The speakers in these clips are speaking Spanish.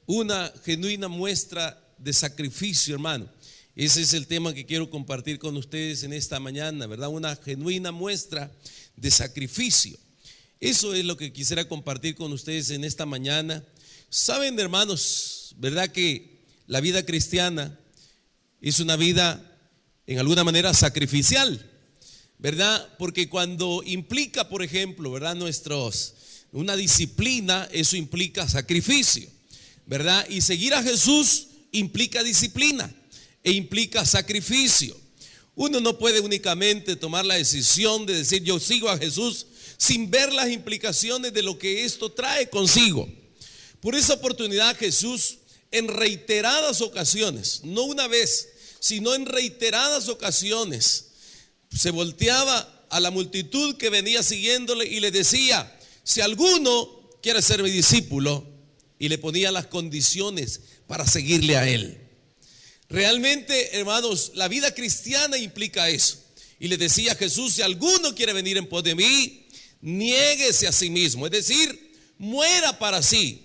una genuina muestra de sacrificio, hermano. Ese es el tema que quiero compartir con ustedes en esta mañana, ¿verdad? Una genuina muestra de sacrificio. Eso es lo que quisiera compartir con ustedes en esta mañana. Saben, hermanos, ¿verdad? Que la vida cristiana es una vida en alguna manera sacrificial, ¿verdad? Porque cuando implica, por ejemplo, ¿verdad? Una disciplina, eso implica sacrificio, ¿verdad? Y seguir a Jesús implica disciplina e implica sacrificio. Uno no puede únicamente tomar la decisión de decir yo sigo a Jesús sin ver las implicaciones de lo que esto trae consigo. Por esa oportunidad Jesús en reiteradas ocasiones, no una vez, sino en reiteradas ocasiones, se volteaba a la multitud que venía siguiéndole y le decía: si alguno quiere ser mi discípulo, y le ponía las condiciones para seguirle a él. Realmente, hermanos, la vida cristiana implica eso. Y le decía a Jesús: si alguno quiere venir en pos de mí, niéguese a sí mismo, es decir, muera para sí,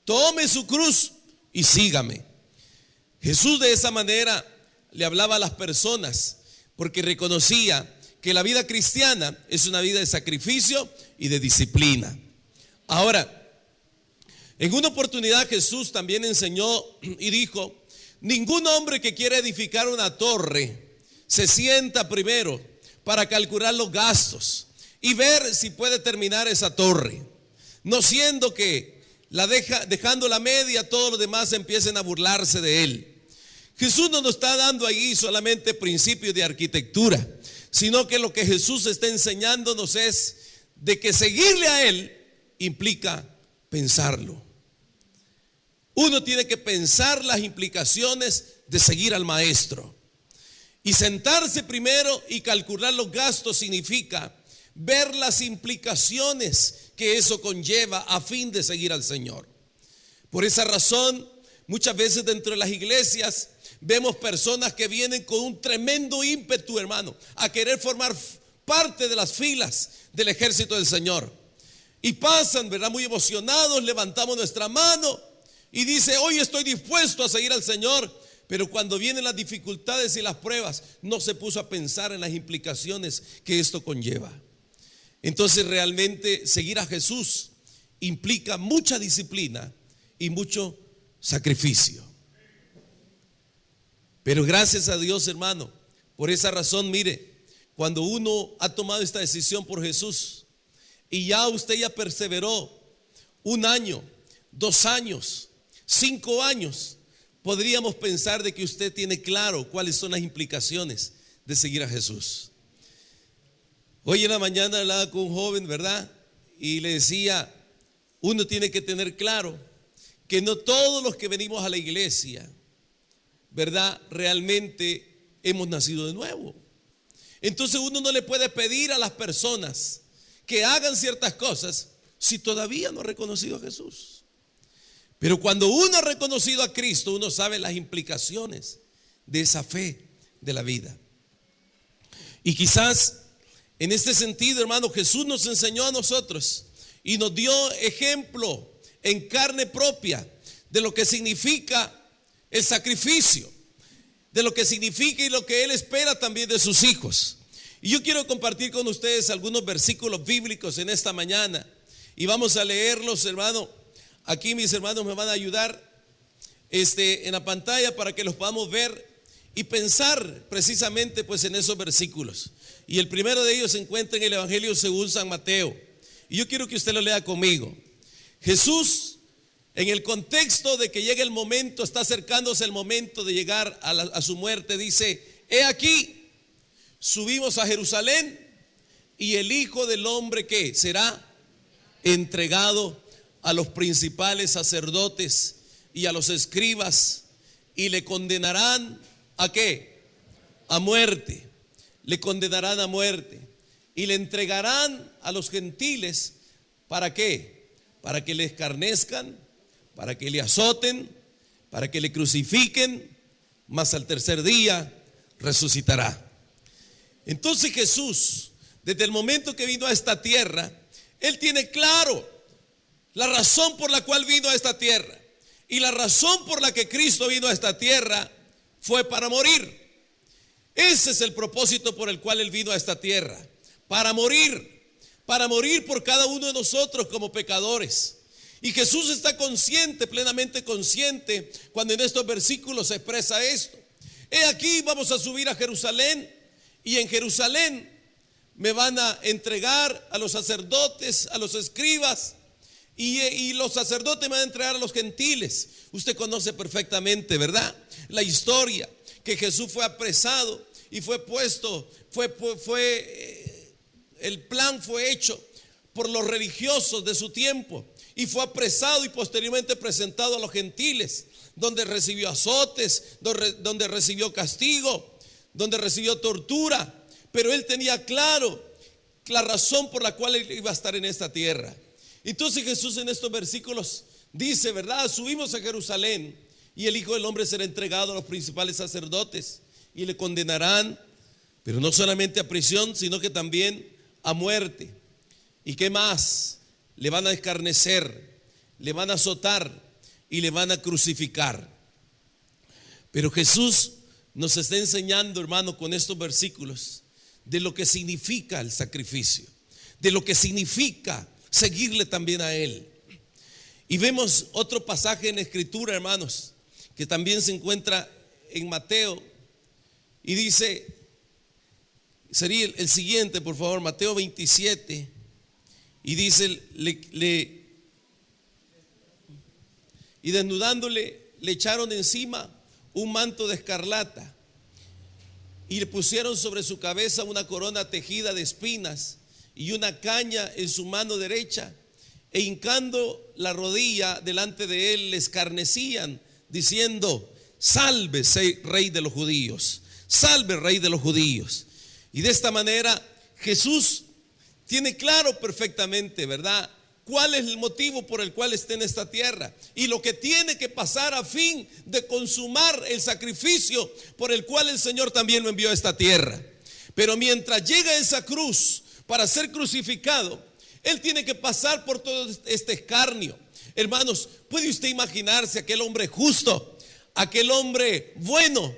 tome su cruz y sígame. Jesús de esa manera le hablaba a las personas, porque reconocía que la vida cristiana es una vida de sacrificio y de disciplina. Ahora, en una oportunidad Jesús también enseñó y dijo: ningún hombre que quiera edificar una torre se sienta primero para calcular los gastos y ver si puede terminar esa torre, no siendo que dejando la media, todos los demás empiecen a burlarse de él. Jesús no nos está dando ahí solamente principios de arquitectura, sino que lo que Jesús está enseñándonos es de que seguirle a él implica pensarlo. Uno tiene que pensar las implicaciones de seguir al maestro. Y sentarse primero y calcular los gastos significa ver las implicaciones que eso conlleva a fin de seguir al Señor. Por esa razón, muchas veces dentro de las iglesias vemos personas que vienen con un tremendo ímpetu, hermano, a querer formar parte de las filas del ejército del Señor. Y pasan, ¿verdad? Muy emocionados, levantamos nuestra mano y dice: hoy estoy dispuesto a seguir al Señor. Pero cuando vienen las dificultades y las pruebas, no se puso a pensar en las implicaciones que esto conlleva. Entonces realmente seguir a Jesús implica mucha disciplina y mucho sacrificio. Pero gracias a Dios, hermano, por esa razón, mire, cuando uno ha tomado esta decisión por Jesús y usted ya perseveró 1 año, 2 años, 5 años, podríamos pensar de que usted tiene claro cuáles son las implicaciones de seguir a Jesús. Hoy en la mañana hablaba con un joven, ¿verdad? Y le decía: uno tiene que tener claro que no todos los que venimos a la iglesia, ¿verdad?, realmente hemos nacido de nuevo. Entonces uno no le puede pedir a las personas que hagan ciertas cosas si todavía no ha reconocido a Jesús. Pero cuando uno ha reconocido a Cristo, uno sabe las implicaciones de esa fe de la vida. Y quizás en este sentido, hermano, Jesús nos enseñó a nosotros y nos dio ejemplo en carne propia de lo que significa el sacrificio, de lo que significa y lo que Él espera también de sus hijos. Y yo quiero compartir con ustedes algunos versículos bíblicos en esta mañana y vamos a leerlos, hermano. Aquí mis hermanos me van a ayudar en la pantalla para que los podamos ver y pensar precisamente pues en esos versículos. Y el primero de ellos se encuentra en el Evangelio según San Mateo. Y yo quiero que usted lo lea conmigo. Jesús, en el contexto de que llega el momento, está acercándose el momento de llegar a su muerte, dice: he aquí, subimos a Jerusalén y el Hijo del Hombre, ¿qué? Será entregado a los principales sacerdotes y a los escribas y le condenarán ¿a qué? A muerte. Le condenarán a muerte y le entregarán a los gentiles. ¿Para qué? Para que le escarnezcan, para que le azoten, para que le crucifiquen, mas al tercer día resucitará. Entonces Jesús, desde el momento que vino a esta tierra, Él tiene claro la razón por la cual vino a esta tierra. Y la razón por la que Cristo vino a esta tierra fue para morir. Ese es el propósito por el cual Él vino a esta tierra, para morir por cada uno de nosotros como pecadores. Y Jesús está consciente, plenamente consciente, cuando en estos versículos se expresa esto. He aquí, vamos a subir a Jerusalén, y en Jerusalén me van a entregar a los sacerdotes, a los escribas, y los sacerdotes me van a entregar a los gentiles. Usted conoce perfectamente, ¿verdad?, la historia, que Jesús fue apresado y fue puesto, el plan fue hecho por los religiosos de su tiempo, y fue apresado y posteriormente presentado a los gentiles, donde recibió azotes, donde recibió castigo, donde recibió tortura. Pero Él tenía claro la razón por la cual Él iba a estar en esta tierra. Entonces Jesús en estos versículos dice, ¿verdad? Subimos a Jerusalén, y el Hijo del Hombre será entregado a los principales sacerdotes, y le condenarán, pero no solamente a prisión, sino que también a muerte. ¿Y qué más? Le van a escarnecer, le van a azotar y le van a crucificar. Pero Jesús nos está enseñando, hermano, con estos versículos, de lo que significa el sacrificio, de lo que significa seguirle también a Él. Y vemos otro pasaje en la Escritura, hermanos, que también se encuentra en Mateo, y dice, sería el siguiente, por favor, Mateo 27, y dice, y desnudándole le echaron encima un manto de escarlata, y le pusieron sobre su cabeza una corona tejida de espinas y una caña en su mano derecha, e hincando la rodilla delante de él le escarnecían, diciendo, salve, rey de los judíos, salve, rey de los judíos. Y de esta manera Jesús tiene claro perfectamente, ¿verdad?, cuál es el motivo por el cual está en esta tierra y lo que tiene que pasar a fin de consumar el sacrificio por el cual el Señor también lo envió a esta tierra. Pero mientras llega a esa cruz para ser crucificado, Él tiene que pasar por todo este escarnio. Hermanos, ¿puede usted imaginarse aquel hombre justo, aquel hombre bueno,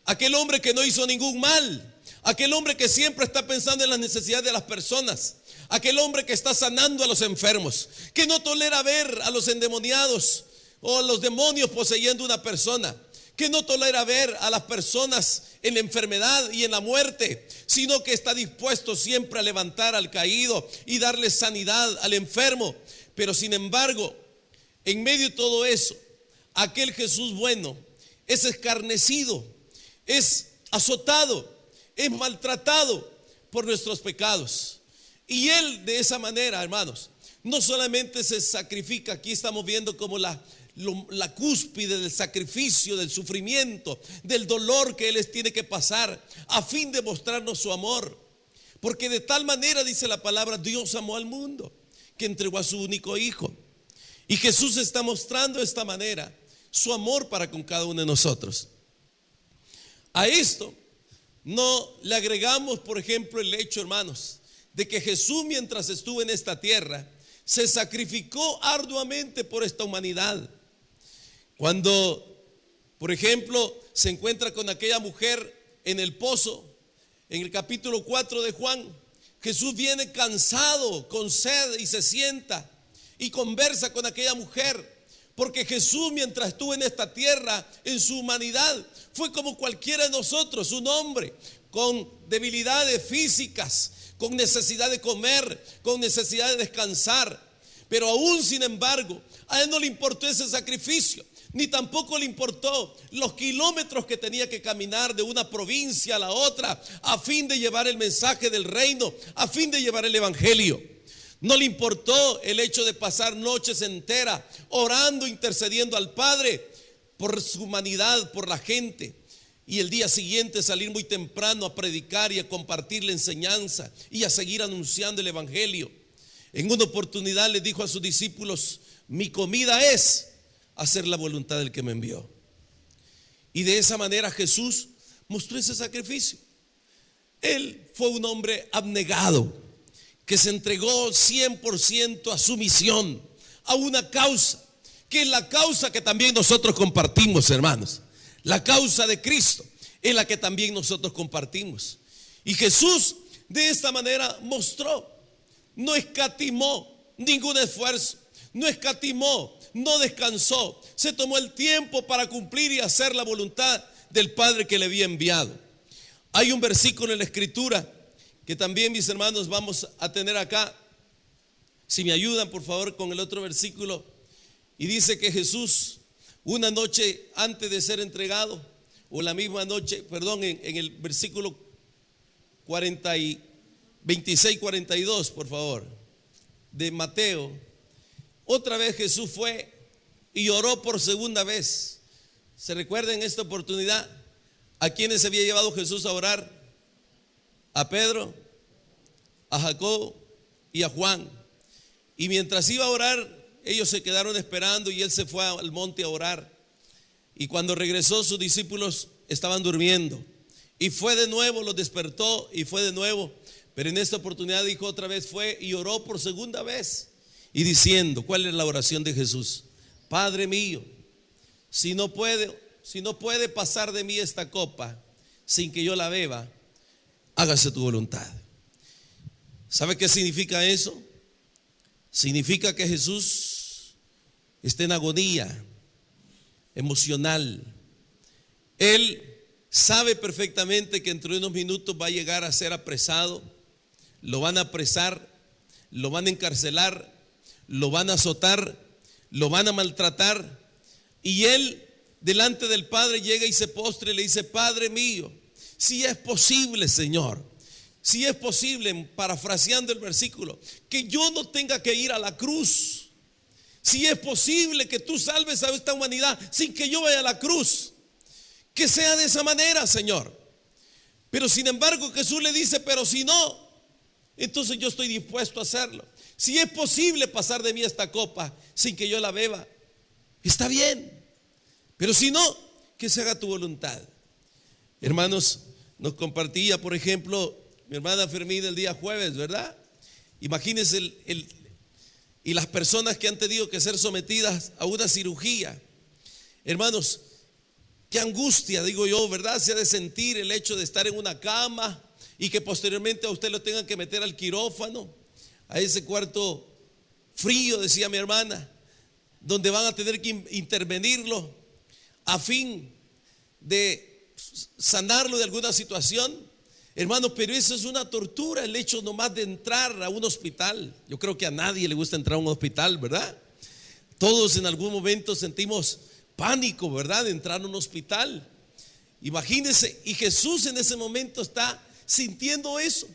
aquel hombre que no hizo ningún mal, aquel hombre que siempre está pensando en las necesidades de las personas, aquel hombre que está sanando a los enfermos, que no tolera ver a los endemoniados o a los demonios poseyendo una persona, que no tolera ver a las personas en la enfermedad y en la muerte, sino que está dispuesto siempre a levantar al caído y darle sanidad al enfermo? Pero sin embargo, en medio de todo eso, aquel Jesús bueno es escarnecido, es azotado, es maltratado por nuestros pecados. Y Él de esa manera, hermanos, no solamente se sacrifica, aquí estamos viendo como la cúspide del sacrificio, del sufrimiento, del dolor que Él les tiene que pasar a fin de mostrarnos su amor. Porque de tal manera, dice la palabra, Dios amó al mundo, que entregó a su único Hijo. Y Jesús está mostrando de esta manera su amor para con cada uno de nosotros. A esto no le agregamos, por ejemplo, el hecho, hermanos, de que Jesús, mientras estuvo en esta tierra, se sacrificó arduamente por esta humanidad. Cuando, por ejemplo, se encuentra con aquella mujer en el pozo, en el capítulo 4 de Juan, Jesús viene cansado, con sed, y se sienta y conversa con aquella mujer. Porque Jesús, mientras estuvo en esta tierra, en su humanidad, fue como cualquiera de nosotros, un hombre con debilidades físicas, con necesidad de comer, con necesidad de descansar. Pero aún sin embargo, a Él no le importó ese sacrificio, ni tampoco le importó los kilómetros que tenía que caminar de una provincia a la otra a fin de llevar el mensaje del reino, a fin de llevar el evangelio. No le importó el hecho de pasar noches enteras orando, intercediendo al Padre por su humanidad, por la gente, y el día siguiente salir muy temprano a predicar y a compartir la enseñanza y a seguir anunciando el evangelio. En una oportunidad le dijo a sus discípulos: mi comida es hacer la voluntad del que me envió. Y de esa manera Jesús mostró ese sacrificio. Él fue un hombre abnegado, que se entregó 100% a su misión, a una causa que es la causa que también nosotros compartimos, hermanos. La causa de Cristo es la que también nosotros compartimos. Y Jesús de esta manera mostró, no escatimó ningún esfuerzo, no escatimó, no descansó, se tomó el tiempo para cumplir y hacer la voluntad del Padre que le había enviado. Hay un versículo en la Escritura que también, mis hermanos, vamos a tener acá. Si me ayudan, por favor, con el otro versículo. Y dice que Jesús, una noche antes de ser entregado, o la misma noche, perdón, en el versículo 26-42, por favor, de Mateo, otra vez Jesús fue y oró por segunda vez. ¿Se recuerda en esta oportunidad a quienes había llevado Jesús a orar? A Pedro, a Jacob y a Juan. Y mientras iba a orar, ellos se quedaron esperando y él se fue al monte a orar. Y cuando regresó, sus discípulos estaban durmiendo. Y fue de nuevo, los despertó y fue de nuevo. Pero en esta oportunidad dijo otra vez, fue y oró por segunda vez. Y diciendo, ¿cuál es la oración de Jesús? Padre mío, si no puede pasar de mí esta copa sin que yo la beba, hágase tu voluntad. ¿Sabe qué significa eso? Significa que Jesús está en agonía emocional. Él sabe perfectamente que entre unos minutos va a llegar a ser apresado, lo van a apresar, lo van a encarcelar, lo van a azotar, lo van a maltratar. Y él delante del Padre llega y se postra y le dice, Padre mío, si es posible, Señor, si es posible, parafraseando el versículo, que yo no tenga que ir a la cruz. Si es posible que tú salves a esta humanidad sin que yo vaya a la cruz, que sea de esa manera, Señor. Pero sin embargo Jesús le dice, pero si no, entonces yo estoy dispuesto a hacerlo. Si es posible pasar de mí esta copa sin que yo la beba, está bien. Pero si no, que se haga tu voluntad. Hermanos, nos compartía, por ejemplo, mi hermana Fermín el día jueves, ¿verdad? Imagínense y las personas que han tenido que ser sometidas a una cirugía. Hermanos, qué angustia, digo yo, ¿verdad? Se ha de sentir el hecho de estar en una cama y que posteriormente a usted lo tengan que meter al quirófano, a ese cuarto frío, decía mi hermana, donde van a tener que intervenirlo a fin de sanarlo de alguna situación. Hermanos, pero eso es una tortura, el hecho nomás de entrar a un hospital. Yo creo que a nadie le gusta entrar a un hospital, ¿verdad? Todos en algún momento sentimos pánico, ¿verdad? De entrar a un hospital. Imagínense, y Jesús en ese momento está sintiendo eso.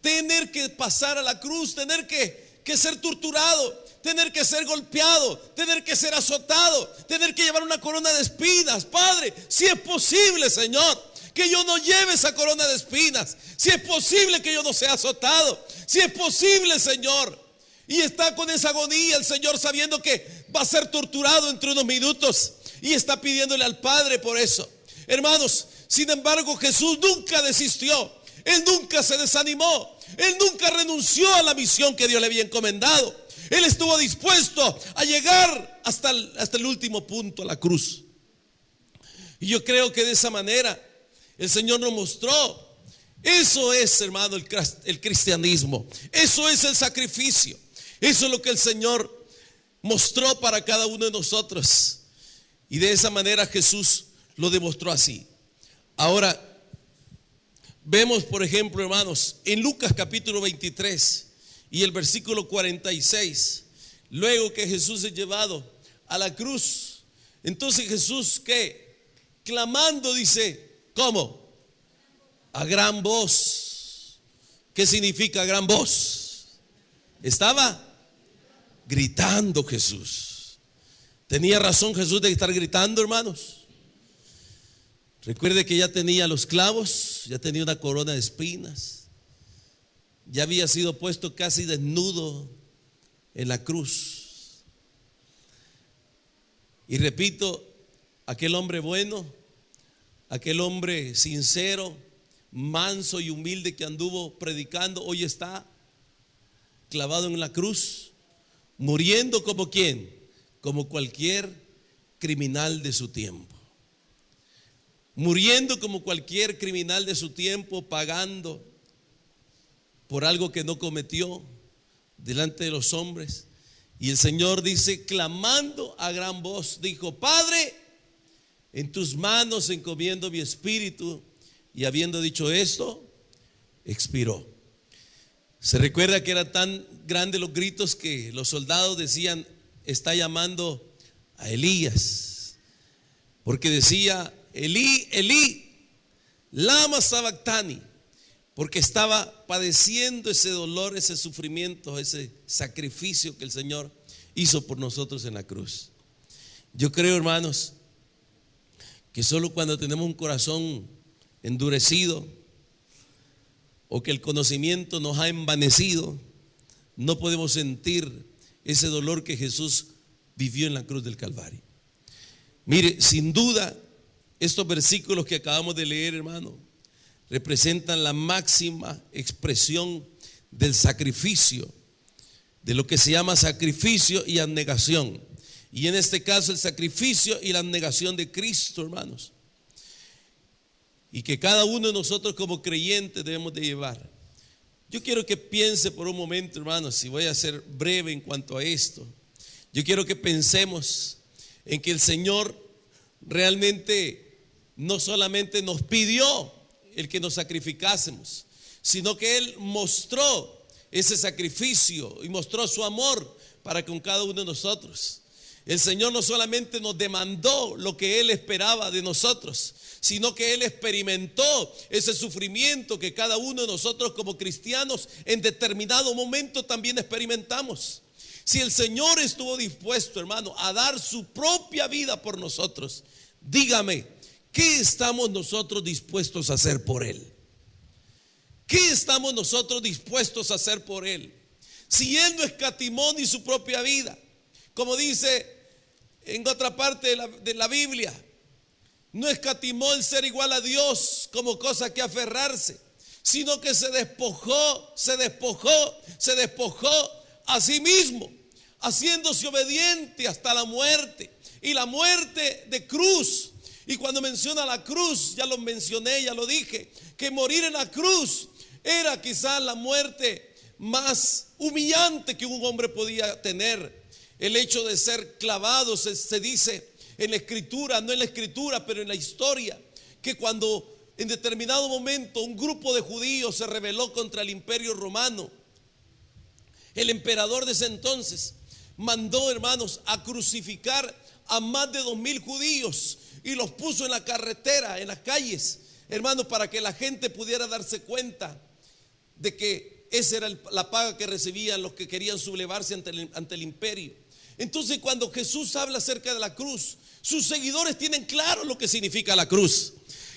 Tener que pasar a la cruz, tener que ser torturado, tener que ser golpeado, tener que ser azotado, tener que llevar una corona de espinas. Padre, si es posible, Señor, que yo no lleve esa corona de espinas. Si es posible que yo no sea azotado. Si es posible, Señor. Y está con esa agonía el Señor, sabiendo que va a ser torturado entre unos minutos, y está pidiéndole al Padre por eso. Hermanos, sin embargo, Jesús nunca desistió. Él nunca se desanimó. Él nunca renunció a la misión que Dios le había encomendado. Él estuvo dispuesto a llegar hasta el último punto, a la cruz. Y yo creo que de esa manera el Señor nos mostró. Eso es, hermano, el cristianismo. Eso es el sacrificio. Eso es lo que el Señor mostró para cada uno de nosotros. Y de esa manera Jesús lo demostró así. Ahora, vemos, por ejemplo, hermanos, en Lucas capítulo 23 y el versículo 46, luego que Jesús es llevado a la cruz, entonces Jesús, ¿qué? Clamando, dice, ¿cómo? A gran voz. ¿Qué significa gran voz? Estaba gritando Jesús. ¿Tenía razón Jesús de estar gritando, hermanos? Recuerde que ya tenía los clavos, ya tenía una corona de espinas, ya había sido puesto casi desnudo en la cruz. Y repito, aquel hombre bueno, aquel hombre sincero, manso y humilde que anduvo predicando, hoy está clavado en la cruz, muriendo como ¿quién? como cualquier criminal de su tiempo, muriendo como cualquier criminal de su tiempo, pagando por algo que no cometió delante de los hombres. Y el Señor dice, clamando a gran voz, dijo: Padre, en tus manos encomiendo mi espíritu. Y habiendo dicho esto, expiró. Se recuerda que eran tan grandes los gritos que los soldados decían: está llamando a Elías, porque decía: Elí, Elí, lama sabactani, porque estaba padeciendo ese dolor, ese sufrimiento, ese sacrificio que el Señor hizo por nosotros en la cruz. Yo creo, hermanos, que solo cuando tenemos un corazón endurecido o que el conocimiento nos ha envanecido, no podemos sentir ese dolor que Jesús vivió en la cruz del Calvario. Mire, sin duda, estos versículos que acabamos de leer, hermano, representan la máxima expresión del sacrificio, de lo que se llama sacrificio y abnegación. Y en este caso el sacrificio y la abnegación de Cristo, hermanos. Y que cada uno de nosotros como creyentes debemos de llevar. Yo quiero que piense por un momento, hermanos, y voy a ser breve en cuanto a esto. Yo quiero que pensemos en que el Señor realmente no solamente nos pidió el que nos sacrificásemos, sino que Él mostró ese sacrificio y mostró su amor para con cada uno de nosotros. El Señor no solamente nos demandó lo que Él esperaba de nosotros, sino que Él experimentó ese sufrimiento que cada uno de nosotros como cristianos en determinado momento también experimentamos. Si el Señor estuvo dispuesto, hermano, a dar su propia vida por nosotros, dígame, ¿qué estamos nosotros dispuestos a hacer por Él? ¿Qué estamos nosotros dispuestos a hacer por Él? Si Él no escatimó ni su propia vida, como dice en otra parte de la Biblia, no escatimó el ser igual a Dios como cosa que aferrarse, sino que se despojó a sí mismo, haciéndose obediente hasta la muerte, y la muerte de cruz. Y cuando menciona la cruz, ya lo mencioné, ya lo dije, que morir en la cruz era quizás la muerte más humillante que un hombre podía tener. El hecho de ser clavado, se dice en la escritura, no en la escritura, pero en la historia, que cuando en determinado momento un grupo de judíos se rebeló contra el imperio romano, el emperador de ese entonces mandó, hermanos, a crucificar a más de 2,000 judíos y los puso en la carretera, en las calles, hermanos, para que la gente pudiera darse cuenta de que esa era la paga que recibían los que querían sublevarse ante el imperio. Entonces, cuando Jesús habla acerca de la cruz, sus seguidores tienen claro lo que significa la cruz,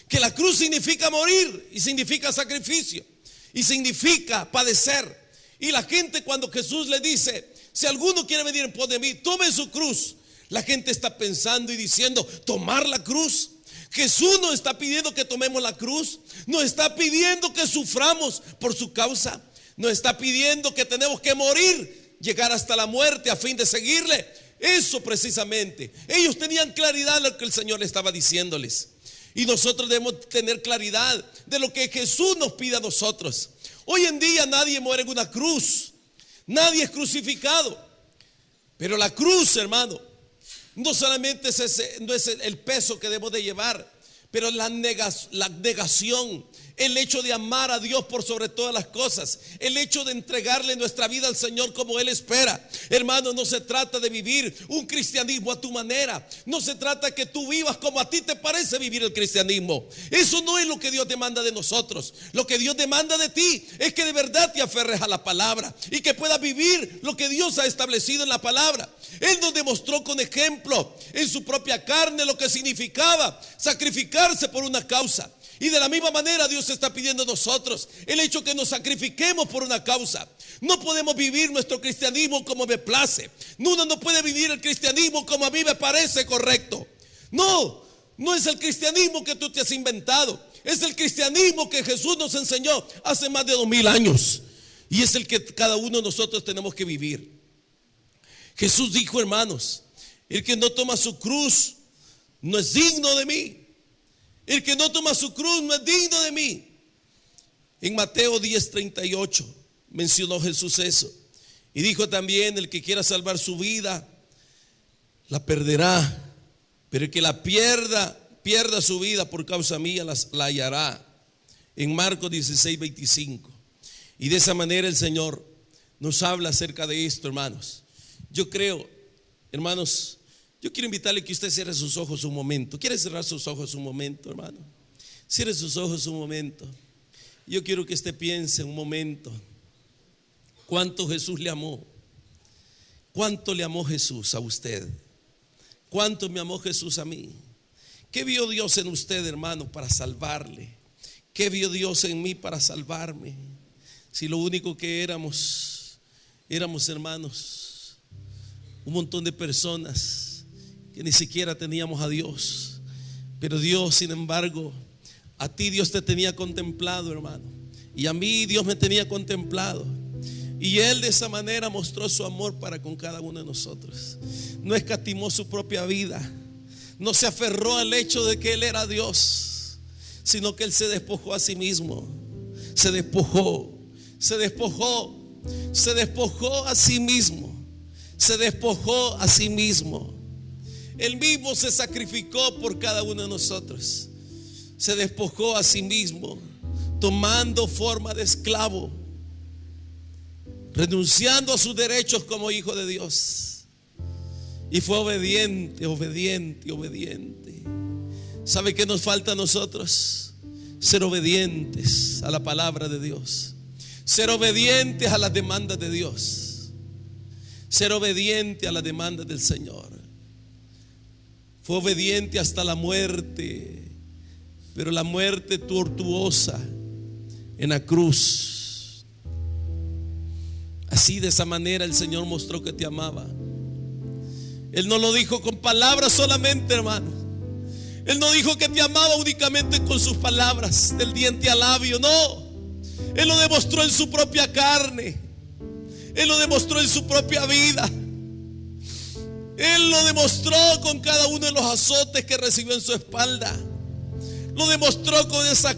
que la cruz significa morir y significa sacrificio y significa padecer. Y la gente, cuando Jesús le dice: si alguno quiere venir en pos de mí, tome su cruz, la gente está pensando y diciendo: tomar la cruz. Jesús nos está pidiendo que tomemos la cruz, nos está pidiendo que suframos por su causa, nos está pidiendo que tenemos que morir, llegar hasta la muerte a fin de seguirle. Eso precisamente, ellos tenían claridad de lo que el Señor estaba diciéndoles, y nosotros debemos tener claridad de lo que Jesús nos pide a nosotros. Hoy en día nadie muere en una cruz, nadie es crucificado, pero la cruz, hermano, no solamente no es el peso que debemos de llevar, pero la negación, el hecho de amar a Dios por sobre todas las cosas, el hecho de entregarle nuestra vida al Señor como Él espera. Hermano, no se trata de vivir un cristianismo a tu manera, no se trata que tú vivas como a ti te parece vivir el cristianismo. Eso no es lo que Dios demanda de nosotros. Lo que Dios demanda de ti es que de verdad te aferres a la palabra y que puedas vivir lo que Dios ha establecido en la palabra. Él nos demostró con ejemplo en su propia carne lo que significaba sacrificarse por una causa. Y de la misma manera Dios está pidiendo a nosotros el hecho que nos sacrifiquemos por una causa. No podemos vivir nuestro cristianismo como me place. Uno no puede vivir el cristianismo como a mí me parece correcto. No es el cristianismo que tú te has inventado. Es el cristianismo que Jesús nos enseñó hace más de 2,000 años. Y es el que cada uno de nosotros tenemos que vivir. Jesús dijo, hermanos, El que no toma su cruz no es digno de mí. El que no toma su cruz no es digno de mí. En Mateo 10:38 mencionó Jesús eso. Y dijo también: el que quiera salvar su vida, la perderá. Pero el que la pierda su vida por causa mía, la hallará. En Marcos 16:25. Y de esa manera el Señor nos habla acerca de esto, hermanos. Yo creo, hermanos, yo quiero invitarle que usted cierre sus ojos un momento. ¿Quiere cerrar sus ojos un momento, hermano? Cierre sus ojos un momento. Yo quiero que usted piense un momento cuánto Jesús le amó. ¿Cuánto le amó Jesús a usted? ¿Cuánto me amó Jesús a mí? ¿Qué vio Dios en usted, hermano, para salvarle? ¿Qué vio Dios en mí para salvarme? Si lo único que éramos, hermanos, un montón de personas que ni siquiera teníamos a Dios. Pero Dios, sin embargo, a ti Dios te tenía contemplado, hermano, y a mí Dios me tenía contemplado. Y Él de esa manera mostró su amor para con cada uno de nosotros. No escatimó su propia vida, no se aferró al hecho de que Él era Dios, sino que Él se despojó a sí mismo. Se despojó a sí mismo. Se despojó a sí mismo. Él mismo se sacrificó por cada uno de nosotros. Se despojó a sí mismo, tomando forma de esclavo, renunciando a sus derechos como hijo de Dios. Y fue obediente. ¿Sabe qué nos falta a nosotros? Ser obedientes a la palabra de Dios. Ser obedientes a las demandas de Dios. Ser obediente a las demandas del Señor. Fue obediente hasta la muerte, pero la muerte tortuosa en la cruz. Así, de esa manera, el Señor mostró que te amaba. Él no lo dijo con palabras solamente, hermano. Él no dijo que te amaba únicamente con sus palabras, del diente al labio, no. Él lo demostró en su propia carne. Él lo demostró en su propia vida. Él lo demostró con cada uno de los azotes que recibió en su espalda. Lo demostró con esa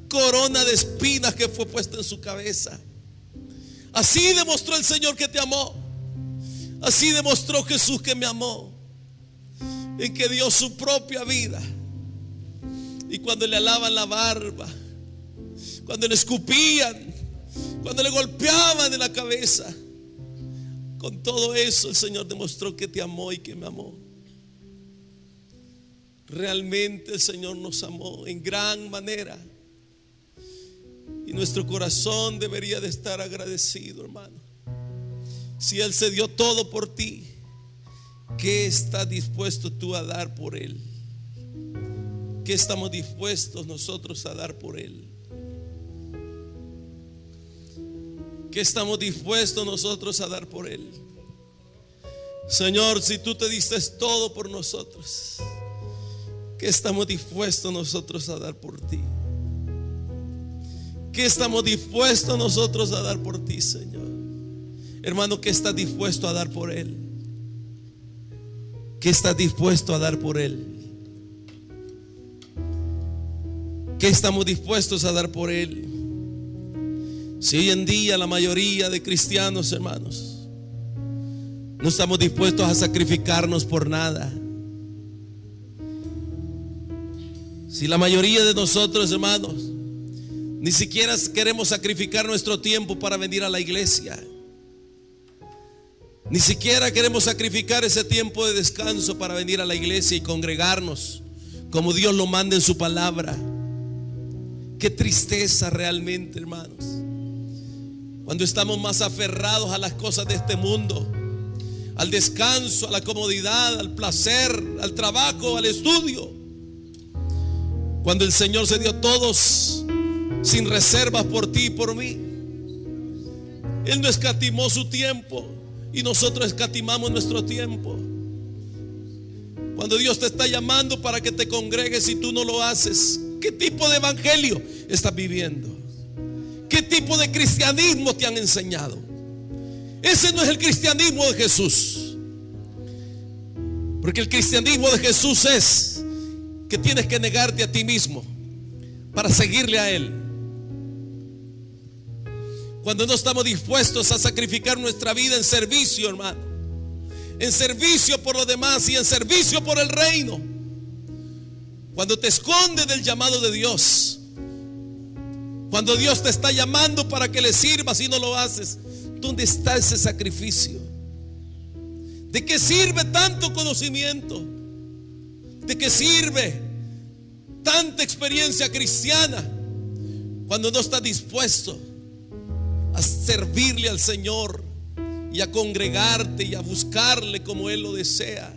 corona de espinas que fue puesta en su cabeza. Así demostró el Señor que te amó. Así demostró Jesús que me amó, en que dio su propia vida. Y cuando le alaban la barba, cuando le escupían, cuando le golpeaban en la cabeza, con todo eso el Señor demostró que te amó y que me amó. Realmente el Señor nos amó en gran manera, y nuestro corazón debería de estar agradecido, hermano. Si Él se dio todo por ti, ¿qué estás dispuesto tú a dar por Él? ¿Qué estamos dispuestos nosotros a dar por Él? ¿Qué estamos dispuestos nosotros a dar por Él? Señor, si tú te diste todo por nosotros, ¿qué estamos dispuestos nosotros a dar por ti? ¿Qué estamos dispuestos nosotros a dar por ti, Señor? Hermano, ¿qué estás dispuesto a dar por Él? ¿Qué estás dispuesto a dar por Él? ¿Qué estamos dispuestos a dar por Él? Si hoy en día la mayoría de cristianos, hermanos, no estamos dispuestos a sacrificarnos por nada. Si la mayoría de nosotros, hermanos, ni siquiera queremos sacrificar nuestro tiempo para venir a la iglesia, ni siquiera queremos sacrificar ese tiempo de descanso para venir a la iglesia y congregarnos como Dios lo manda en su palabra. Qué tristeza realmente, hermanos, cuando estamos más aferrados a las cosas de este mundo, al descanso, a la comodidad, al placer, al trabajo, al estudio, cuando el Señor se dio todos sin reservas por ti y por mí. Él no escatimó su tiempo y nosotros escatimamos nuestro tiempo. Cuando Dios te está llamando para que te congregues y tú no lo haces, ¿qué tipo de evangelio estás viviendo? ¿Qué tipo de cristianismo te han enseñado? Ese no es el cristianismo de Jesús. Porque el cristianismo de Jesús es que tienes que negarte a ti mismo para seguirle a Él. Cuando no estamos dispuestos a sacrificar nuestra vida en servicio, hermano, en servicio por los demás y en servicio por el reino. Cuando te escondes del llamado de Dios, cuando Dios te está llamando para que le sirvas y no lo haces, ¿dónde está ese sacrificio? ¿De qué sirve tanto conocimiento? ¿De qué sirve tanta experiencia cristiana cuando no estás dispuesto a servirle al Señor y a congregarte y a buscarle como Él lo desea?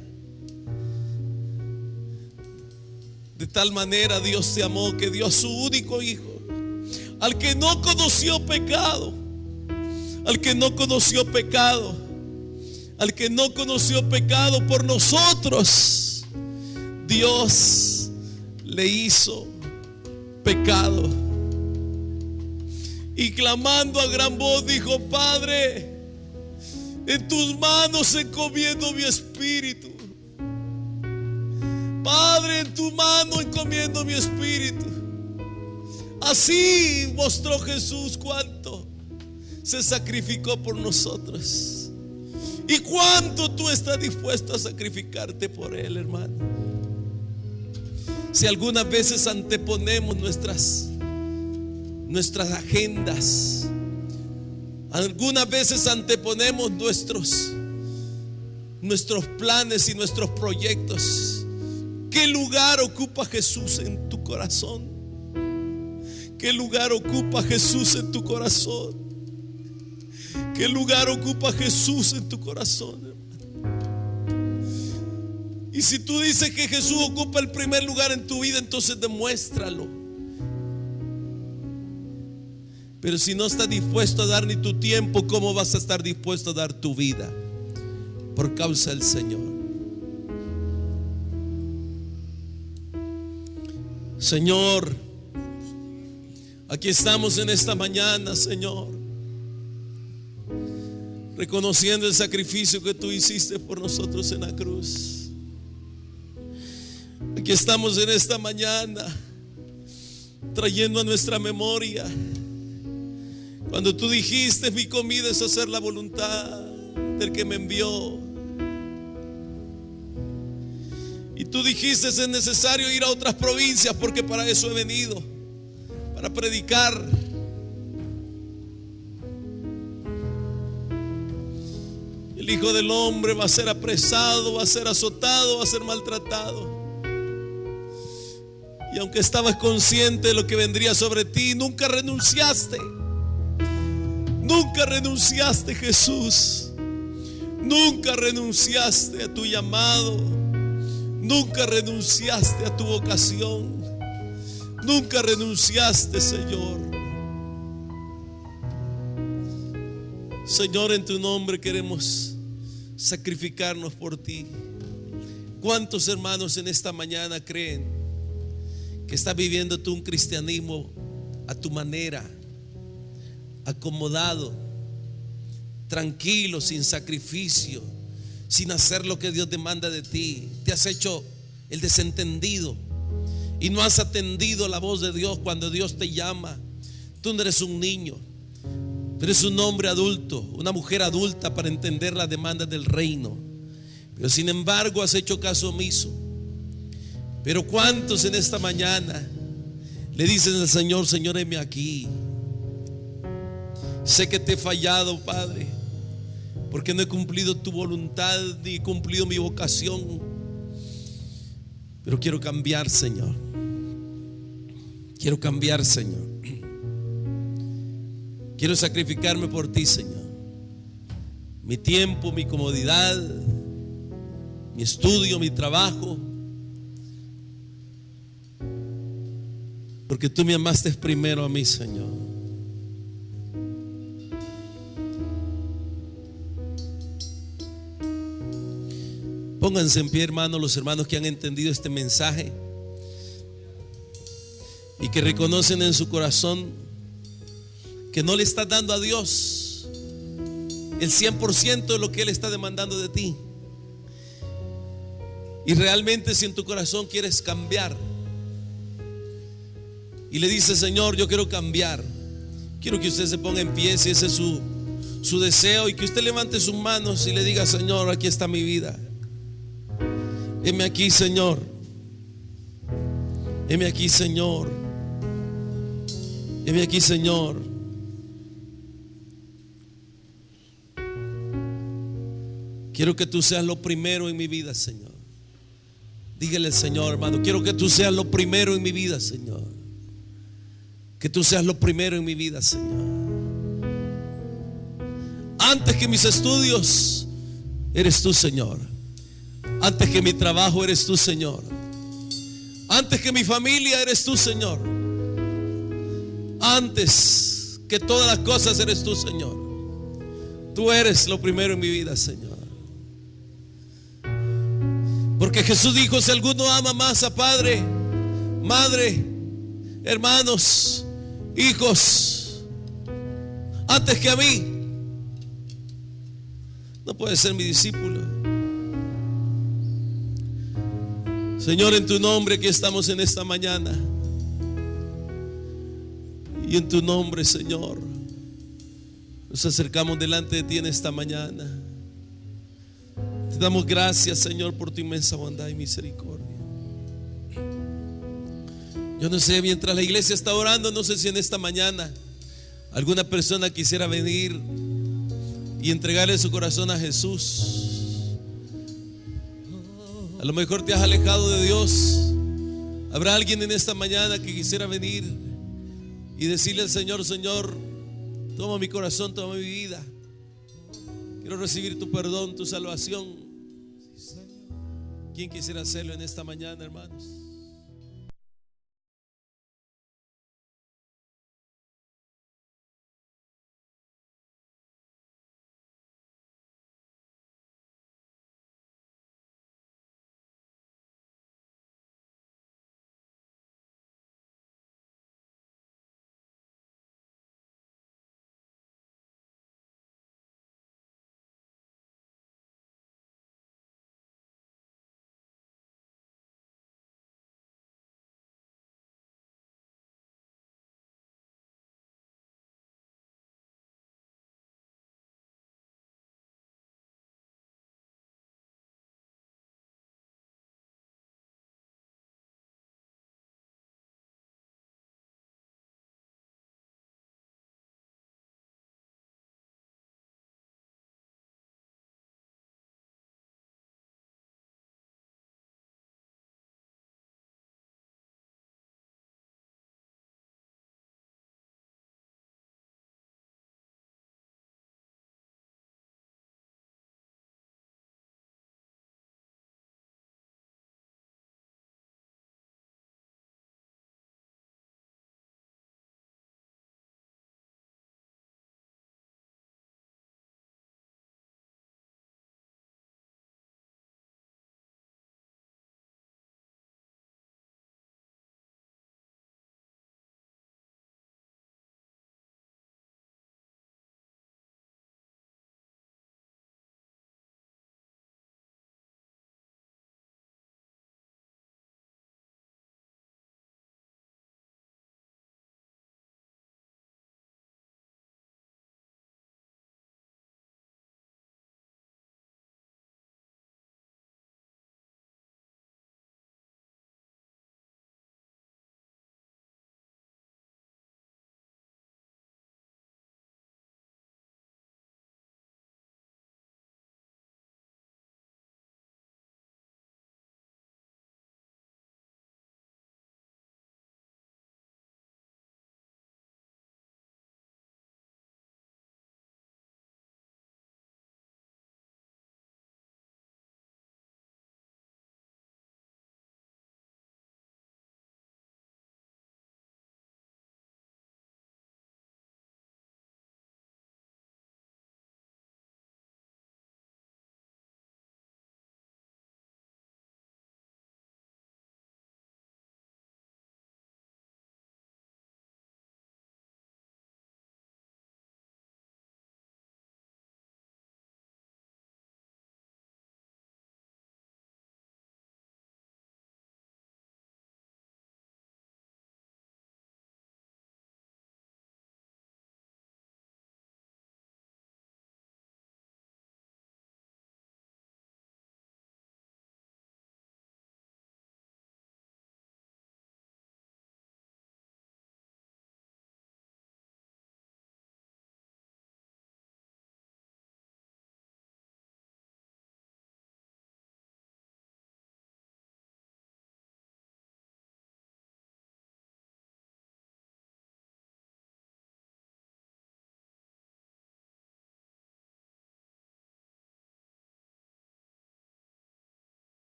De tal manera Dios te amó que dio a su único Hijo, al que no conoció pecado, al que no conoció pecado, al que no conoció pecado por nosotros, Dios le hizo pecado. Y clamando a gran voz dijo: Padre, en tus manos encomiendo mi espíritu. Padre, en tu mano encomiendo mi espíritu. Así mostró Jesús cuánto se sacrificó por nosotros y cuánto tú estás dispuesto a sacrificarte por Él, hermano. Si algunas veces anteponemos nuestras agendas, algunas veces anteponemos nuestros planes y nuestros proyectos, ¿qué lugar ocupa Jesús en tu corazón? ¿Qué lugar ocupa Jesús en tu corazón? ¿Qué lugar ocupa Jesús en tu corazón, hermano? Y si tú dices que Jesús ocupa el primer lugar en tu vida, entonces demuéstralo. Pero si no estás dispuesto a dar ni tu tiempo, ¿cómo vas a estar dispuesto a dar tu vida por causa del Señor? Señor, aquí estamos en esta mañana, Señor, reconociendo el sacrificio que tú hiciste por nosotros en la cruz. Aquí estamos en esta mañana trayendo a nuestra memoria cuando tú dijiste: mi comida es hacer la voluntad del que me envió. Y tú dijiste: es necesario ir a otras provincias porque para eso he venido, para predicar. El Hijo del Hombre va a ser apresado, va a ser azotado, va a ser maltratado. Y aunque estabas consciente de lo que vendría sobre ti, nunca renunciaste. Nunca renunciaste, Jesús. Nunca renunciaste a tu llamado. Nunca renunciaste a tu vocación. Nunca renunciaste, Señor. Señor, en tu nombre queremos sacrificarnos por ti. ¿Cuántos hermanos en esta mañana creen que estás viviendo tú un cristianismo a tu manera, acomodado, tranquilo, sin sacrificio, sin hacer lo que Dios demanda de ti? Te has hecho el desentendido y no has atendido la voz de Dios cuando Dios te llama. Tú no eres un niño, pero eres un hombre adulto, una mujer adulta para entender las demandas del reino. Pero sin embargo has hecho caso omiso. Pero ¿cuántos en esta mañana le dicen al Señor: Señor, heme aquí? Sé que te he fallado, Padre, porque no he cumplido tu voluntad ni he cumplido mi vocación, pero quiero cambiar, Señor. Quiero cambiar, Señor. Quiero sacrificarme por ti, Señor. Mi tiempo, mi comodidad, mi estudio, mi trabajo, porque tú me amaste primero a mí, Señor. Pónganse en pie, hermanos, los hermanos que han entendido este mensaje y que reconocen en su corazón que no le estás dando a Dios el 100% de lo que Él está demandando de ti. Y realmente si en tu corazón quieres cambiar y le dices: Señor, yo quiero cambiar, quiero que usted se ponga en pie, si ese es su deseo, y que usted levante sus manos y le diga: Señor, aquí está mi vida. Heme aquí, Señor. Heme aquí, Señor. Heme aquí, Señor. Quiero que tú seas lo primero en mi vida, Señor. Dígale al Señor, hermano: quiero que tú seas lo primero en mi vida, Señor. Que tú seas lo primero en mi vida, Señor. Antes que mis estudios, eres tú, Señor. Antes que mi trabajo, eres tú, Señor. Antes que mi familia, eres tú, Señor. Antes que todas las cosas, eres tú, Señor. Tú eres lo primero en mi vida, Señor. Porque Jesús dijo: si alguno ama más a padre, madre, hermanos, hijos, antes que a mí, no puede ser mi discípulo. Señor, en tu nombre que estamos en esta mañana, y en tu nombre, Señor, nos acercamos delante de ti en esta mañana. Te damos gracias, Señor, por tu inmensa bondad y misericordia. Yo no sé, mientras la iglesia está orando, no sé si en esta mañana alguna persona quisiera venir y entregarle su corazón a Jesús. A lo mejor te has alejado de Dios. Habrá alguien en esta mañana que quisiera venir y decirle al Señor: Señor, toma mi corazón, toma mi vida. Quiero recibir tu perdón, tu salvación. ¿Quién quisiera hacerlo en esta mañana, hermanos?